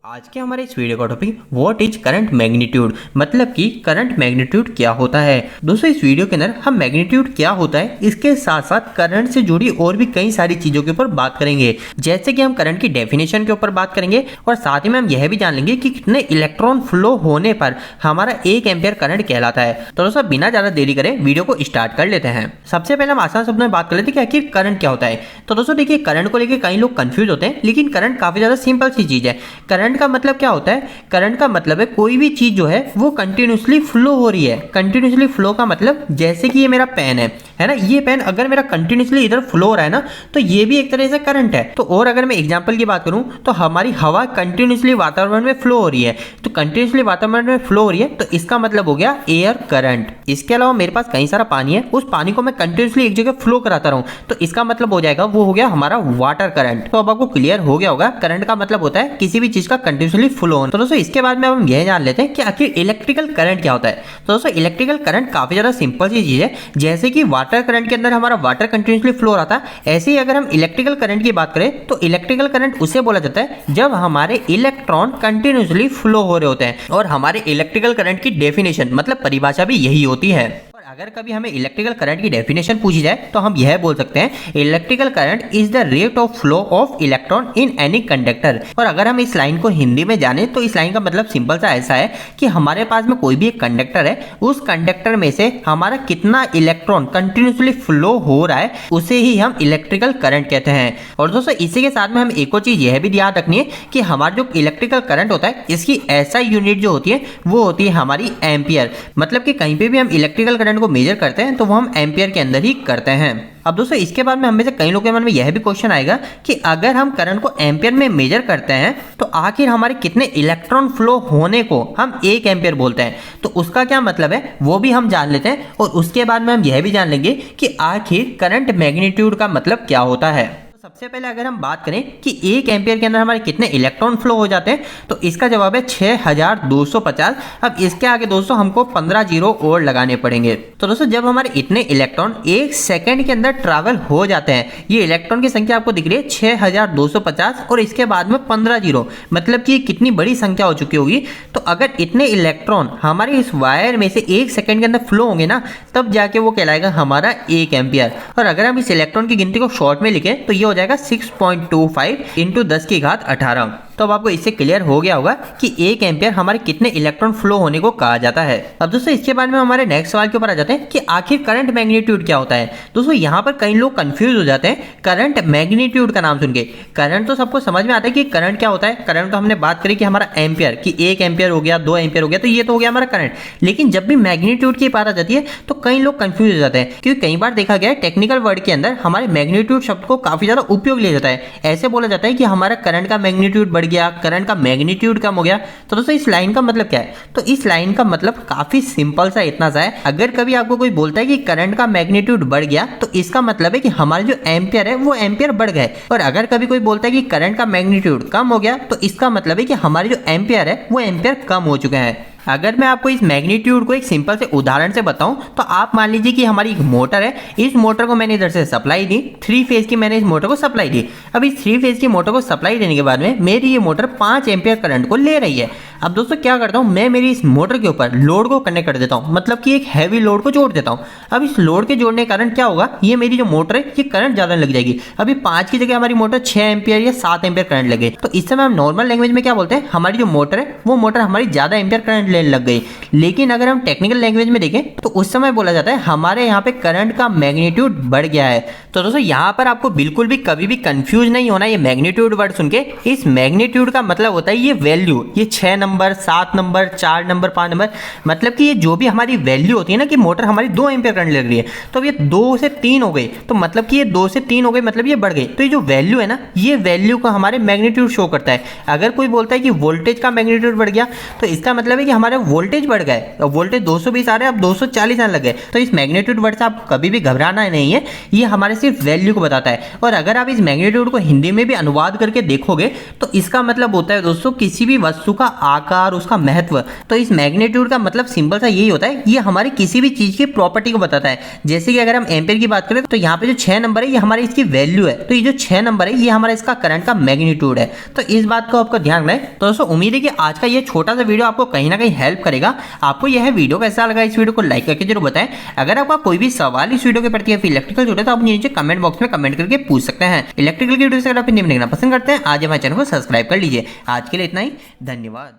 आज के हमारे इस वीडियो का topic what is current magnitude, मतलब कि करंट मैग्नीट्यूड क्या होता है। दोस्तों इस वीडियो के अंदर हम मैग्नीट्यूड क्या होता है इसके साथ साथ करंट से जुड़ी और भी कई सारी चीजों के ऊपर बात करेंगे, जैसे कि हम करंट की डेफिनेशन के ऊपर बात करेंगे और साथ ही में हम यह भी जान लेंगे कि कितने इलेक्ट्रॉन फ्लो होने पर हमारा 1 एम्पियर करंट कहलाता है। तो दोस्तों बिना ज्यादा देरी करे वीडियो को स्टार्ट कर लेते हैं। सबसे पहले हम आसान शब्दों में बात कर लेते हैं कि आखिर करंट क्या होता है। तो दोस्तों देखिए, करंट को लेकर कई लोग कंफ्यूज होते हैं, लेकिन करंट काफी ज्यादा सिंपल सी चीज है। करंट का मतलब क्या होता है? करंट का मतलब है कोई भी चीज जो है वो कंटिन्यूसली फ्लो हो रही है। कंटिन्यूसली फ्लो का मतलब जैसे कि ये मेरा पेन है ना, ये पेन अगर मेरा कंटिन्यूसली इधर फ्लो हो रहा है ना, तो ये भी एक तरह से करंट है। तो और अगर मैं एग्जांपल की बात करूं तो हमारी हवा कंटिन्यूसली वातावरण में फ्लो हो रही है, तो कंटिन्यूसली वातावरण में फ्लो हो रही है तो इसका मतलब हो गया एयर करंट। इसके अलावा मेरे पास कई सारा पानी है, उस पानी को मैं कंटिन्यूसली एक जगह फ्लो कराता रहूं तो इसका मतलब हो जाएगा वो हो गया हमारा वाटर करंट। तो अब आपको क्लियर हो गया होगा करंट का मतलब होता है किसी भी चीज का कंटिन्यूसली फ्लो होना। तो दोस्तों इसके बाद में हम यह जान लेते हैं कि आखिर इलेक्ट्रिकल करंट क्या होता है। तो दोस्तों इलेक्ट्रिकल करंट काफी ज्यादा सिंपल सी चीज है। जैसे कि वाटर करंट के अंदर हमारा वाटर कंटिन्यूसली फ्लो हो रहा था, ऐसे ही अगर हम इलेक्ट्रिकल करंट की बात करें तो इलेक्ट्रिकल करंट उसे बोला जाता है जब हमारे इलेक्ट्रॉन कंटिन्यूसली फ्लो हो रहे होते हैं। और हमारे इलेक्ट्रिकल करंट की डेफिनेशन मतलब परिभाषा भी यही होती है। अगर कभी हमें इलेक्ट्रिकल करंट की डेफिनेशन पूछी जाए तो हम यह बोल सकते हैं electrical current is the rate of flow of electron in any conductor. और अगर हम इस लाइन को हिंदी में जाने तो इस लाइन का मतलब सिंपल सा ऐसा है कि हमारे पास में कोई भी एक कंडक्टर है, उस कंडक्टर में से हमारा कितना इलेक्ट्रॉन कंटिन्यूसली फ्लो हो रहा है उसे ही हम इलेक्ट्रिकल करंट कहते हैं। और दोस्तों इसी के साथ में हम एक और चीज यह भी ध्यान रखनी है कि हमारा जो इलेक्ट्रिकल करंट होता है इसकी ऐसा यूनिट जो होती है वो होती है हमारी एम्पियर। मतलब कि कहीं पे भी हम इलेक्ट्रिकल करंट को मेजर करते हैं तो वो हम एम्पियर के अंदर ही करते हैं। अब दोस्तों इसके बाद में हम में से कई लोगों के मन में यह भी क्वेश्चन आएगा कि अगर हम करंट को एम्पियर में मेजर करते हैं तो आखिर हमारे कितने इलेक्ट्रॉन फ्लो होने को हम 1 एम्पियर बोलते हैं। तो उसका क्या मतलब है वो भी हम जान लेते हैं और उसके बाद में हम यह भी जान लेंगे कि आखिर करंट मैग्नीट्यूड का मतलब क्या होता है। सबसे पहले अगर हम बात करें कि 1 एम्पियर के अंदर हमारे कितने इलेक्ट्रॉन फ्लो हो जाते हैं तो इसका जवाब है 6250। अब इसके आगे दोस्तों हमको 15 जीरो और लगाने पड़ेंगे। तो दोस्तों जब हमारे इतने इलेक्ट्रॉन 1 सेकंड के अंदर ट्रैवल हो जाते हैं, ये इलेक्ट्रॉन की संख्या आपको दिख रही है 6250 और इसके बाद में 15 जीरो, मतलब कि कितनी बड़ी संख्या हो चुकी होगी। तो अगर इतने इलेक्ट्रॉन हमारे इस वायर में से 1 सेकंड के अंदर फ्लो होंगे ना, तब जाके वो कहलाएगा हमारा 1 एम्पियर। और अगर हम इस इलेक्ट्रॉन की गिनती को शॉर्ट में लिखें तो ये हो जाएगा 6.25 इंटू 10 की घात 18। तो अब आपको इससे क्लियर हो गया होगा कि 1 एम्पियर हमारे कितने इलेक्ट्रॉन फ्लो होने को कहा जाता है। अब दोस्तों इसके बाद में हमारे नेक्स्ट सवाल के ऊपर आ जाते हैं कि आखिर करंट मैग्नीट्यूड क्या होता है। दोस्तों यहाँ पर कई लोग कंफ्यूज हो जाते हैं करंट मैग्नीट्यूड का नाम सुन के। करंट तो सबको समझ में आता है कि करंट क्या होता है। करंट तो हमने बात करी कि हमारा एम्पियर कि 1 एम्पियर हो गया, 2 एम्पियर हो गया, तो ये तो हो गया हमारा करंट। लेकिन जब भी मैग्नीट्यूड की बात आ जाती है तो कई लोग कंफ्यूज हो जाते हैं, क्योंकि कई बार देखा गया है टेक्निकल वर्ड के अंदर हमारे मैग्नीट्यूड शब्द को काफी ज्यादा उपयोग लिया जाता है। ऐसे बोला जाता है कि हमारा करंट का मैग्नीट्यूड बढ़ गया, करंट का मैग्नीट्यूड कम हो गया। तो दोस्तों इस लाइन का मतलब क्या है? तो इस लाइन का मतलब काफी सिंपल सा इतना सा है, अगर कभी आपको कोई बोलता है कि करंट का मैग्नीट्यूड बढ़ गया तो इसका मतलब है कि हमारे जो एम्पियर है वो एम्पियर बढ़ गए। और अगर कभी कोई बोलता है कि करंट का मैग्नीट्यूड कम हो गया तो इसका मतलब है कि हमारे जो एम्पियर है वो एम्पियर कम हो चुके हैं। अगर मैं आपको इस मैग्नीट्यूड को एक सिंपल से उदाहरण से बताऊं तो आप मान लीजिए कि हमारी एक मोटर है, इस मोटर को मैंने इधर से सप्लाई दी, 3 फेज की मैंने इस मोटर को सप्लाई दी। अब इस 3 फेज की मोटर को सप्लाई देने के बाद में मेरी ये मोटर 5 एम्पियर करंट को ले रही है। अब दोस्तों क्या करता हूं, मैं मेरी इस मोटर के ऊपर लोड को कनेक्ट कर देता हूं, मतलब कि एक हैवी लोड को जोड़ देता हूं। अब इस लोड के जोड़ने के कारण क्या होगा, ये मेरी जो मोटर है ये करंट ज्यादा लग जाएगी। अभी 5 की जगह हमारी मोटर 6 एम्पियर या 7 एम्पियर करंट लगे। तो इस समय हम नॉर्मल लैंग्वेज में क्या बोलते हैं, हमारी जो मोटर है वो मोटर हमारी ज्यादा एम्पियर करंट लेने लग गई। लेकिन अगर हम टेक्निकल लैंग्वेज में देखें तो उस समय बोला जाता है हमारे यहाँ पे करंट का मैग्नीट्यूड बढ़ गया है। तो दोस्तों यहाँ पर आपको बिल्कुल भी कभी भी कंफ्यूज नहीं होना ये मैग्नीट्यूड वर्ड सुन के। इस मैग्नीट्यूड का मतलब होता है ये वैल्यू, ये 6 नंबर, 7 नंबर, 4 नंबर, 5 नंबर, मतलब कि ये जो भी हमारी वैल्यू होती है ना कि मोटर हमारी 2 एम्पियर करंट लग रही है, तो अब ये 2 से 3 हो गई, तो मतलब कि ये 2 से 3 हो गई, मतलब ये बढ़ गई। तो ये जो वैल्यू है ना, ये वैल्यू को हमारे मैग्नीट्यूड शो करता है। अगर कोई बोलता है कि वोल्टेज का मैग्नीट्यूड बढ़ गया तो इसका मतलब है कि हमारे वोल्टेज बढ़ गए, वोल्टेज 220 आ रहे हैं अब 240 आने लगे। तो इस मैग्नीट्यूड वर्ड से आपको कभी भी घबराना नहीं है, ये हमारे सिर्फ वैल्यू को बताता है। और अगर आप इस मैग्नीट्यूड को हिंदी में भी अनुवाद करके देखोगे तो इसका मतलब होता है दोस्तों किसी भी वस्तु का आकार, उसका महत्व। तो इस मैग्नीट्यूड का मतलब सिंपल सा यही होता है, ये हमारी किसी भी चीज की प्रॉपर्टी को बताता है। जैसे कि अगर हम एम्पेयर की बात करें तो यहाँ पे जो 6 नंबर है ये हमारी इसकी वैल्यू है, तो ये जो 6 नंबर है ये हमारा इसका करंट का मैग्नीट्यूड है। तो इस बात को आपको ध्यान रखना है। तो दोस्तों उम्मीद है कि आज का ये छोटा सा वीडियो आपको कहीं ना कहीं हेल्प करेगा। आपको यह वीडियो कैसा लगा, इस वीडियो को लाइक करके जरूर बताएं। अगर आपका कोई भी सवाल इस वीडियो के प्रति या फिर इलेक्ट्रिकल जुड़े तो आप नीचे कमेंट बॉक्स में कमेंट करके पूछ सकते हैं। इलेक्ट्रिकल की वीडियो से अगर आप देखना पसंद करते हैं आज हमारे चैनल को सब्सक्राइब कर लीजिए। आज के लिए इतना ही, धन्यवाद।